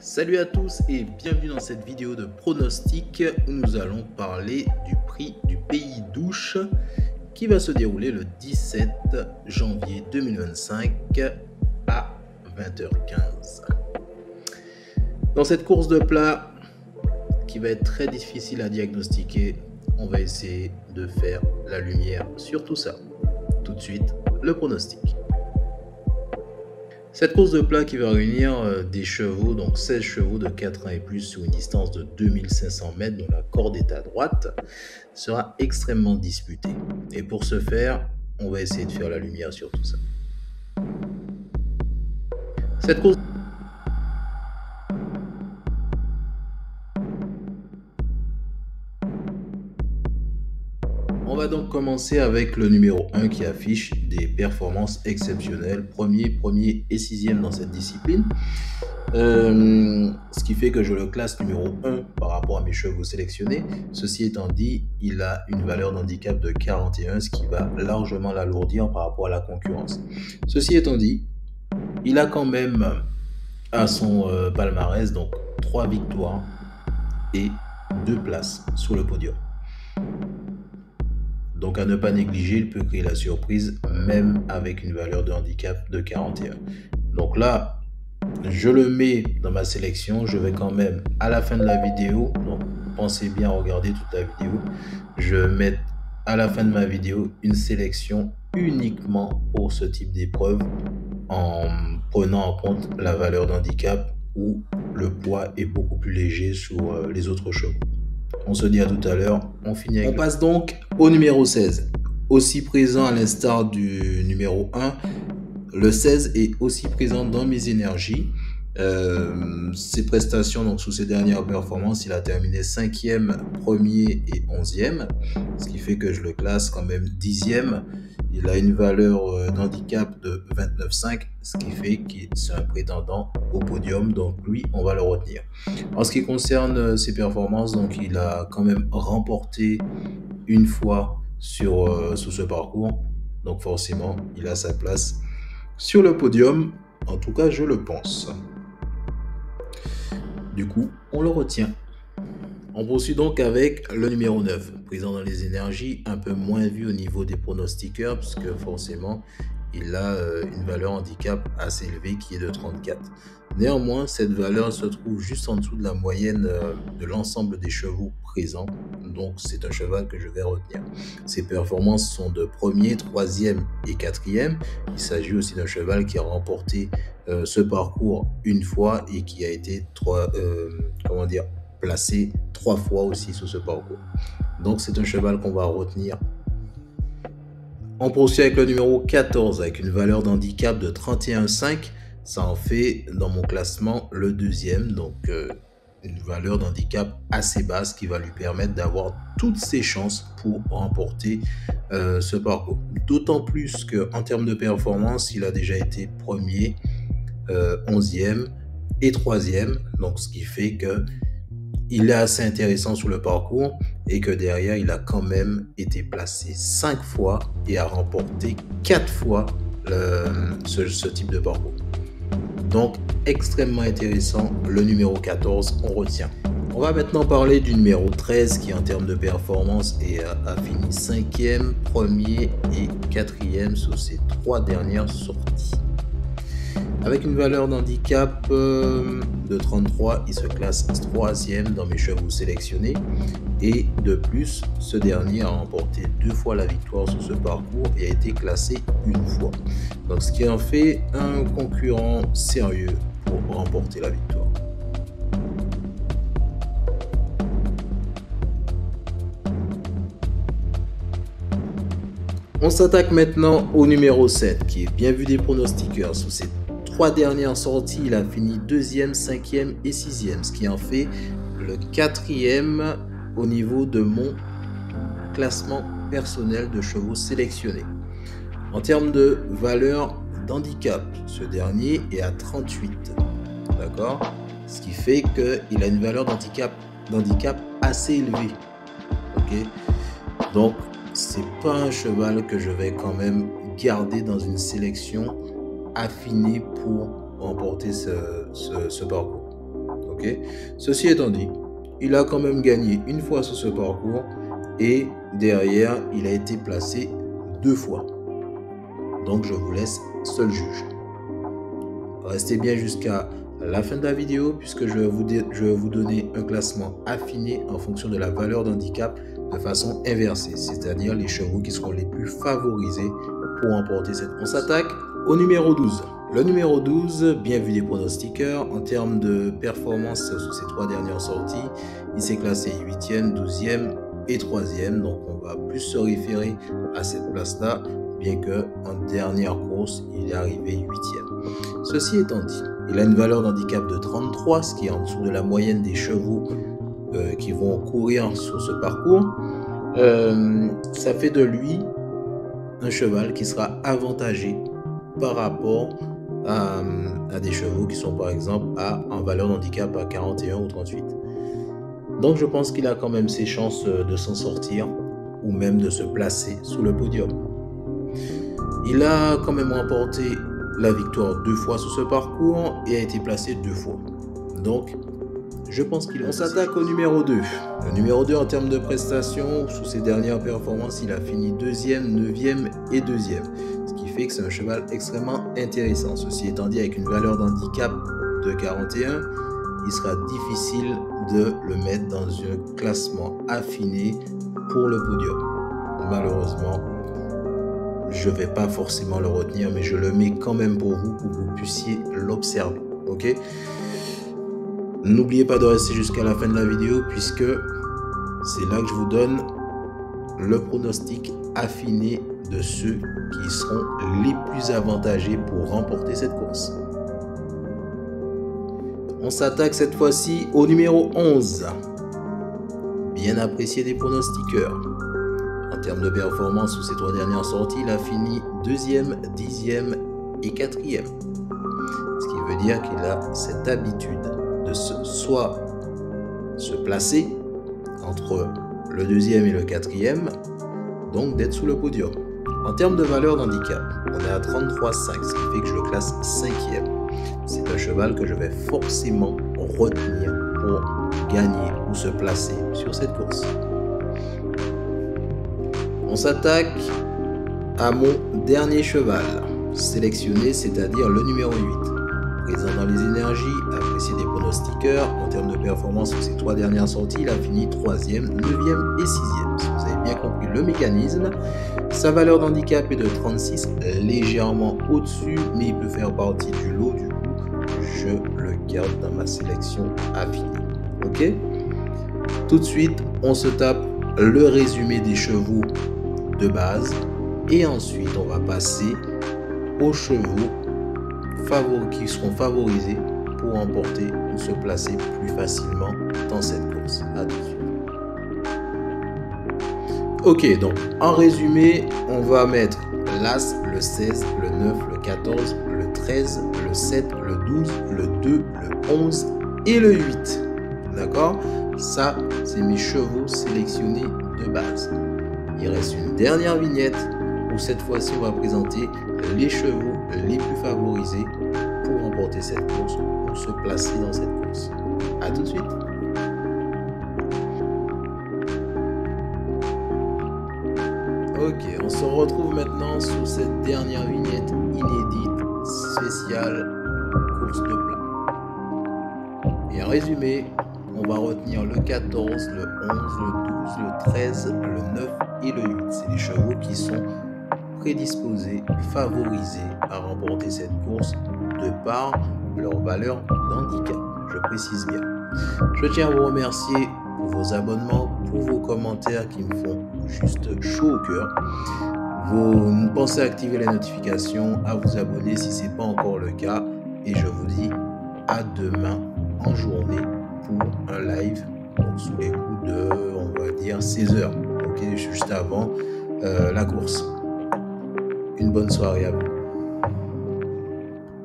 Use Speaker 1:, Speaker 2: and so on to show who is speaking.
Speaker 1: Salut à tous et bienvenue dans cette vidéo de pronostic où nous allons parler du prix du Pays d'Ouche qui va se dérouler le 17 janvier 2025 à 20h15. Dans cette course de plat qui va être très difficile à diagnostiquer, on va essayer de faire la lumière sur tout ça. Tout de suite, le pronostic. Cette course de plat qui va réunir des chevaux, donc 16 chevaux de 4 ans et plus sur une distance de 2500 mètres dont la corde est à droite, sera extrêmement disputée. Et pour ce faire, on va essayer de faire la lumière sur tout ça. Cette course On va donc commencer avec le numéro 1 qui affiche des performances exceptionnelles, premier et 6e dans cette discipline. Ce qui fait que je le classe numéro 1 par rapport à mes chevaux sélectionnés. Ceci étant dit, il a une valeur d'handicap de 41, ce qui va largement l'alourdir par rapport à la concurrence. Ceci étant dit, il a quand même à son palmarès donc 3 victoires et 2 places sur le podium. Donc à ne pas négliger, il peut créer la surprise même avec une valeur de handicap de 41. Donc là, je le mets dans ma sélection. Je vais quand même à la fin de la vidéo, donc pensez bien à regarder toute la vidéo, je vais mettre à la fin de ma vidéo une sélection uniquement pour ce type d'épreuve en prenant en compte la valeur d'handicap où le poids est beaucoup plus léger sur les autres chevaux. On se dit à tout à l'heure, on finit avec... On passe donc au numéro 16. Aussi présent à l'instar du numéro 1, le 16 est aussi présent dans mes énergies. Ses prestations, donc sous ses dernières performances, il a terminé 5e, 1er et 11e. Ce qui fait que je le classe quand même 10e. Il a une valeur d'handicap de 29,5, ce qui fait qu'il est un prétendant au podium. Donc lui, on va le retenir. En ce qui concerne ses performances, donc il a quand même remporté une fois sur ce parcours. Donc forcément, il a sa place sur le podium. En tout cas, je le pense. Du coup, on le retient. On poursuit donc avec le numéro 9, présent dans les énergies, un peu moins vu au niveau des pronostiqueurs, puisque forcément, il a une valeur handicap assez élevée qui est de 34. Néanmoins, cette valeur se trouve juste en dessous de la moyenne de l'ensemble des chevaux présents. Donc, c'est un cheval que je vais retenir. Ses performances sont de 1er, 3e et 4e. Il s'agit aussi d'un cheval qui a remporté ce parcours une fois et qui a été placé 3 fois aussi sur ce parcours. Donc, c'est un cheval qu'on va retenir. On poursuit avec le numéro 14 avec une valeur d'handicap de 31,5. Ça en fait dans mon classement le 2e, donc une valeur d'handicap assez basse qui va lui permettre d'avoir toutes ses chances pour remporter ce parcours. D'autant plus qu'en termes de performance, il a déjà été 1er, 11e et 3e, donc ce qui fait que il est assez intéressant sur le parcours et que derrière, il a quand même été placé 5 fois et a remporté 4 fois ce type de parcours. Donc, extrêmement intéressant, le numéro 14, on retient. On va maintenant parler du numéro 13 qui, en termes de performance, a fini 5e, 1er et 4e sur ses 3 dernières sorties. Avec une valeur d'handicap de 33, il se classe 3e dans mes chevaux sélectionnés. Et de plus, ce dernier a remporté 2 fois la victoire sur ce parcours et a été classé une fois. Donc ce qui en fait un concurrent sérieux pour remporter la victoire. On s'attaque maintenant au numéro 7 qui est bien vu des pronostiqueurs. Sous ses 3 dernières sorties, il a fini 2e, 5e et 6e, ce qui en fait le 4e au niveau de mon classement personnel de chevaux sélectionnés. En termes de valeur d'handicap, ce dernier est à 38, d'accord? Ce qui fait qu'il a une valeur d'handicap assez élevée, ok? Donc, c'est pas un cheval que je vais quand même garder dans une sélection affinée pour remporter ce parcours. Ok. Ceci étant dit, il a quand même gagné une fois sur ce parcours et derrière, il a été placé 2 fois. Donc, je vous laisse seul juge. Restez bien jusqu'à la fin de la vidéo puisque je vais vous donner un classement affiné en fonction de la valeur d'handicap de façon inversée, c'est-à-dire les chevaux qui seront les plus favorisés pour remporter cette course. On s'attaque au numéro 12. Le numéro 12, bien vu des pronostiqueurs, en termes de performance sur ses 3 dernières sorties, il s'est classé 8e, 12e et 3e. Donc on va plus se référer à cette place-là, bien qu'en dernière course, il est arrivé 8e. Ceci étant dit, il a une valeur d'handicap de 33, ce qui est en dessous de la moyenne des chevaux qui vont courir sur ce parcours. Ça fait de lui un cheval qui sera avantagé par rapport à des chevaux qui sont par exemple en valeur d'handicap à 41 ou 38. Donc je pense qu'il a quand même ses chances de s'en sortir ou même de se placer sous le podium. Il a quand même remporté la victoire 2 fois sur ce parcours et a été placé 2 fois. Donc je pense qu'il... On s'attaque au numéro 2. Le numéro 2 en termes de prestations, sous ses dernières performances, il a fini 2e, 9e et 2e. Ce qui fait que c'est un cheval extrêmement intéressant. Ceci étant dit, avec une valeur d'handicap de 41, il sera difficile de le mettre dans un classement affiné pour le podium. Malheureusement, je ne vais pas forcément le retenir, mais je le mets quand même pour vous puissiez l'observer. Ok ? N'oubliez pas de rester jusqu'à la fin de la vidéo puisque c'est là que je vous donne le pronostic affiné de ceux qui seront les plus avantagés pour remporter cette course. On s'attaque cette fois-ci au numéro 11. Bien apprécié des pronostiqueurs. En termes de performance sous ses 3 dernières sorties, il a fini 2e, 10e et 4e. Ce qui veut dire qu'il a cette habitude de soit se placer entre le 2e et le 4e, donc d'être sous le podium. En termes de valeur d'handicap, on est à 33,5, ce qui fait que je le classe 5e. C'est un cheval que je vais forcément retenir pour gagner ou se placer sur cette course. On s'attaque à mon dernier cheval sélectionné, c'est-à-dire le numéro 8. Présent dans les énergies, apprécié des pronostiqueurs, en termes de performance sur ses 3 dernières sorties, il a fini 3e, 9e et 6e. Si vous avez bien compris le mécanisme, sa valeur d'handicap est de 36, légèrement au-dessus, mais il peut faire partie du lot. Du coup, je le garde dans ma sélection affinée. Ok ? Tout de suite, on se tape le résumé des chevaux de base et ensuite, on va passer aux chevaux qui seront favorisés pour remporter ou se placer plus facilement dans cette course. À tout de suite. Ok, donc en résumé, on va mettre l'As, le 16, le 9, le 14, le 13, le 7, le 12, le 2, le 11 et le 8. D'accord? Ça, c'est mes chevaux sélectionnés de base. Il reste une dernière vignette où cette fois-ci, on va présenter les chevaux les plus favorisés pour remporter cette course, pour se placer dans cette course. A tout de suite. Ok, on se retrouve maintenant sur cette dernière vignette inédite, spéciale, course de plat. Et en résumé, on va retenir le 14, le 11, le 12, le 13, le 9 et le 8. C'est les chevaux qui sont prédisposés, favorisés à remporter cette course de par leur valeur d'handicap. Je précise bien. Je tiens à vous remercier pour vos abonnements, pour vos commentaires qui me font juste chaud au cœur. Vous pensez à activer les notifications, à vous abonner si ce n'est pas encore le cas. Et je vous dis à demain en journée pour un live, donc sous les coups de, on va dire, 16 h, okay, juste avant la course. Une bonne soirée à vous.